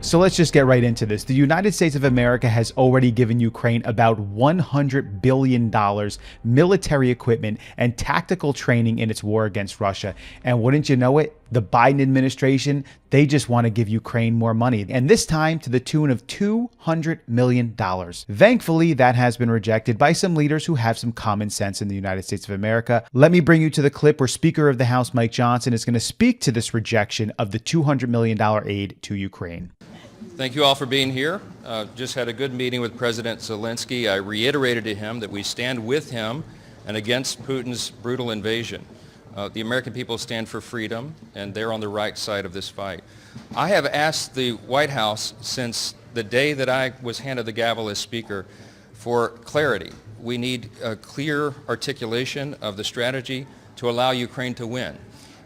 So let's just get right into this. The United States of America has already given Ukraine about $100 billion military equipment and tactical training in its war against Russia. And wouldn't you know it, the Biden administration, they just want to give Ukraine more money, and this time to the tune of $200 million. Thankfully, that has been rejected by some leaders who have some common sense in the United States of America. Let me bring you to the clip where Speaker of the House Mike Johnson is going to speak to this rejection of the $200 million aid to Ukraine. Thank you all for being here. Just had a good meeting with President Zelensky. I reiterated to him that we stand with him and against Putin's brutal invasion. The American people stand for freedom, and they're on the right side of this fight. I have asked the White House since the day that I was handed the gavel as Speaker for clarity. We need a clear articulation of the strategy to allow Ukraine to win.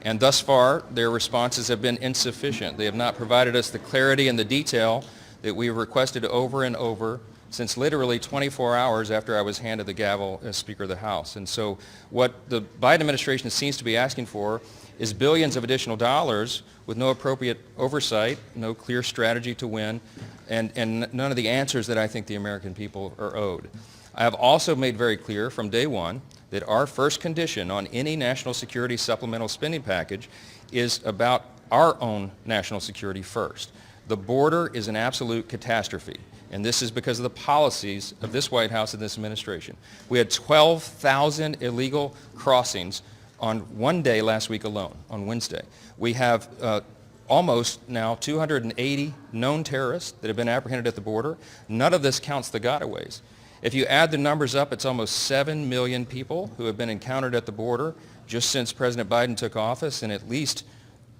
And thus far, their responses have been insufficient. They have not provided us the clarity and the detail that we requested over and over since literally 24 hours after I was handed the gavel as Speaker of the House. And so what the Biden administration seems to be asking for is billions of additional dollars with no appropriate oversight, no clear strategy to win, and none of the answers that I think the American people are owed. I have also made very clear from day one that our first condition on any national security supplemental spending package is about our own national security first. The border is an absolute catastrophe, and this is because of the policies of this White House and this administration. We had 12,000 illegal crossings on one day last week alone, on Wednesday. We have almost now 280 known terrorists that have been apprehended at the border. None of this counts the gotaways. If you add the numbers up, it's almost 7 million people who have been encountered at the border just since President Biden took office, and at least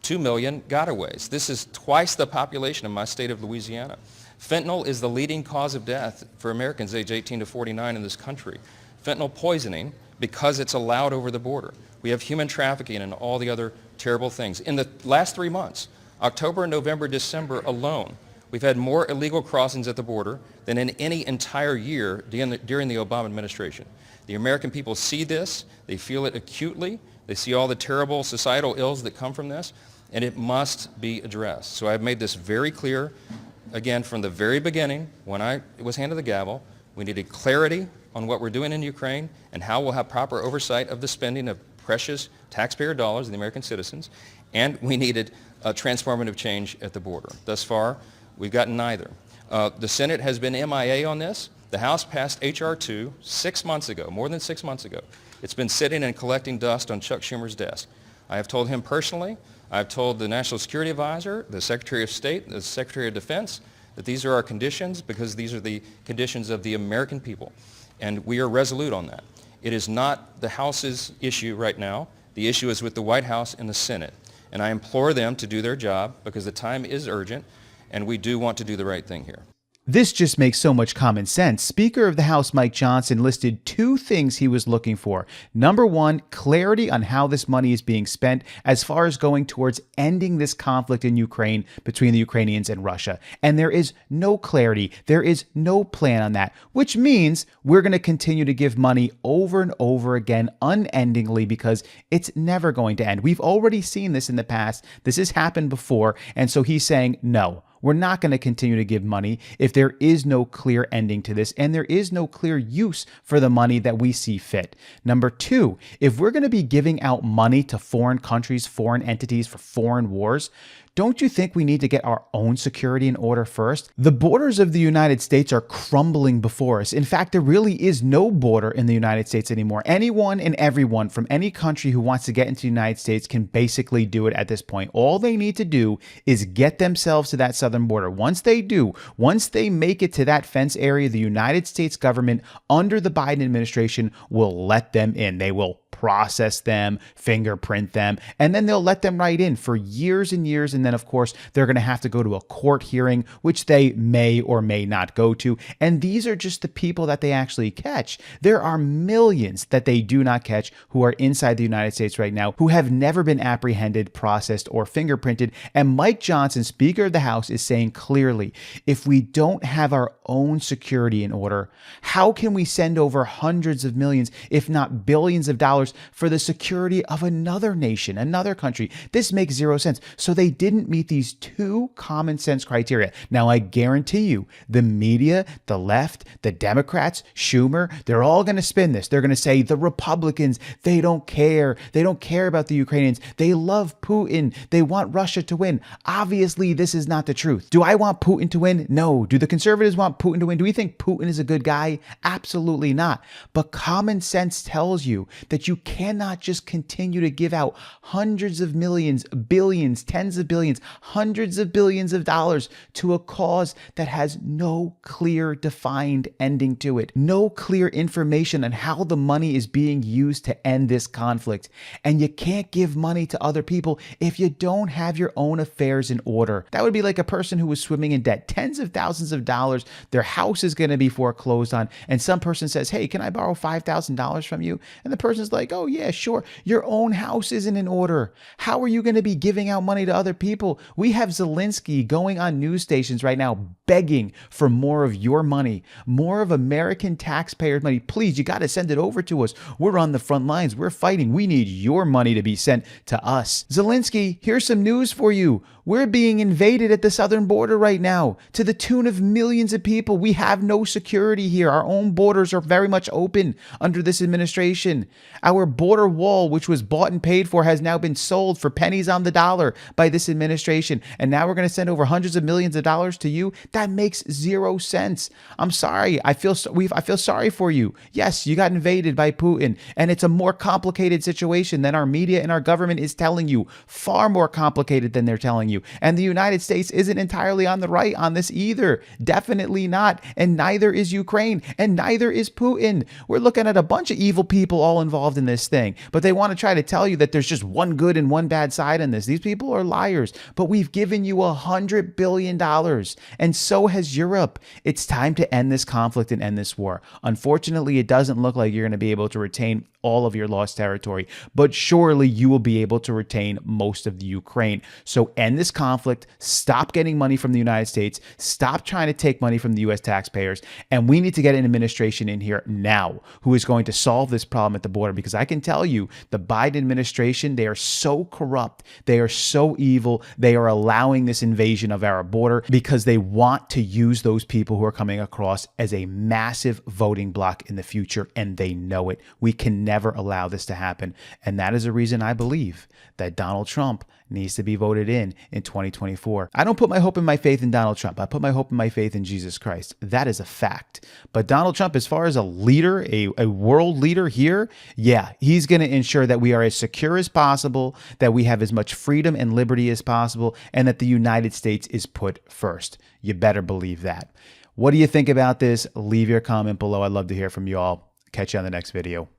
2 million gotaways. This is twice the population of my state of Louisiana. Fentanyl is the leading cause of death for Americans age 18 to 49 in this country. Fentanyl poisoning, because it's allowed over the border. We have human trafficking and all the other terrible things. In the last 3 months, October, November, December alone, we've had more illegal crossings at the border than in any entire year during the Obama administration. The American people see this, they feel it acutely, they see all the terrible societal ills that come from this, and it must be addressed. So I've made this very clear, again, from the very beginning, when I was handed the gavel. We needed clarity on what we're doing in Ukraine and how we'll have proper oversight of the spending of precious taxpayer dollars of the American citizens, and we needed a transformative change at the border. Thus far, we've gotten neither. The Senate has been MIA on this. The House passed H.R. 2 6 months ago, more than 6 months ago. It's been sitting and collecting dust on Chuck Schumer's desk. I have told him personally, I've told the National Security Advisor, the Secretary of State, the Secretary of Defense, that these are our conditions because these are the conditions of the American people. And we are resolute on that. It is not the House's issue right now. The issue is with the White House and the Senate. And I implore them to do their job because the time is urgent, and we do want to do the right thing here. This just makes so much common sense. Speaker of the House Mike Johnson listed 2 things he was looking for. Number 1, clarity on how this money is being spent as far as going towards ending this conflict in Ukraine between the Ukrainians and Russia. And there is no clarity. There is no plan on that, which means we're going to continue to give money over and over again unendingly because it's never going to end. We've already seen this in the past. This has happened before. And so he's saying, no. We're not going to continue to give money if there is no clear ending to this and there is no clear use for the money that we see fit. Number 2, if we're going to be giving out money to foreign countries, foreign entities for foreign wars, don't you think we need to get our own security in order first? The borders of the United States are crumbling before us. In fact, there really is no border in the United States anymore. Anyone and everyone from any country who wants to get into the United States can basically do it at this point. All they need to do is get themselves to that southern border. Once they do, once they make it to that fence area, the United States government under the Biden administration will let them in. They will process them, fingerprint them, and then they'll let them right in for years and years. And then, of course, they're going to have to go to a court hearing, which they may or may not go to. And these are just the people that they actually catch. There are millions that they do not catch who are inside the United States right now who have never been apprehended, processed, or fingerprinted. And Mike Johnson, Speaker of the House, is saying clearly, if we don't have our own security in order, how can we send over hundreds of millions, if not billions of dollars for the security of another nation, another country. This makes zero sense. So they didn't meet these two common sense criteria. Now, I guarantee you, the media, the left, the Democrats, Schumer, they're all going to spin this. They're going to say the Republicans, they don't care. They don't care about the Ukrainians. They love Putin. They want Russia to win. Obviously, this is not the truth. Do I want Putin to win? No. Do the conservatives want Putin to win? Do we think Putin is a good guy? Absolutely not. But common sense tells you that you cannot just continue to give out hundreds of millions, billions, tens of billions, hundreds of billions of dollars to a cause that has no clear defined ending to it, no clear information on how the money is being used to end this conflict. And you can't give money to other people if you don't have your own affairs in order. That would be like a person who was swimming in debt, tens of thousands of dollars. Their house is going to be foreclosed on. And some person says, hey, can I borrow $5,000 from you? And the person's like, oh yeah, sure. Your own house isn't in order. How are you going to be giving out money to other people? We have Zelensky going on news stations right now begging for more of your money, more of American taxpayers' money. Please, you got to send it over to us. We're on the front lines. We're fighting. We need your money to be sent to us. Zelensky, here's some news for you. We're being invaded at the southern border right now to the tune of millions of people. We have no security here. Our own borders are very much open under this administration. Our border wall, which was bought and paid for, has now been sold for pennies on the dollar by this administration. And now we're going to send over hundreds of millions of dollars to you. That makes zero sense. I'm sorry. I feel sorry for you. Yes, you got invaded by Putin, and it's a more complicated situation than our media and our government is telling you. Far more complicated than they're telling you. And the United States isn't entirely on the right on this either. Definitely not. And neither is Ukraine. And neither is Putin. We're looking at a bunch of evil people all involved in this thing. But they want to try to tell you that there's just one good and one bad side in this. These people are liars. But we've given you $100 billion. And so has Europe. It's time to end this conflict and end this war. Unfortunately, it doesn't look like you're going to be able to retain all of your lost territory, but surely you will be able to retain most of the Ukraine. So end this conflict, stop getting money from the United States, stop trying to take money from the US taxpayers, and we need to get an administration in here now who is going to solve this problem at the border, because I can tell you the Biden administration, they are so corrupt, they are so evil, they are allowing this invasion of our border because they want to use those people who are coming across as a massive voting bloc in the future, and they know it. We can never allow this to happen. And that is a reason I believe that Donald Trump needs to be voted in 2024. I don't put my hope and my faith in Donald Trump. I put my hope and my faith in Jesus Christ. That is a fact. But Donald Trump, as far as a leader, a world leader here, yeah, he's going to ensure that we are as secure as possible, that we have as much freedom and liberty as possible, and that the United States is put first. You better believe that. What do you think about this? Leave your comment below. I'd love to hear from you all. Catch you on the next video.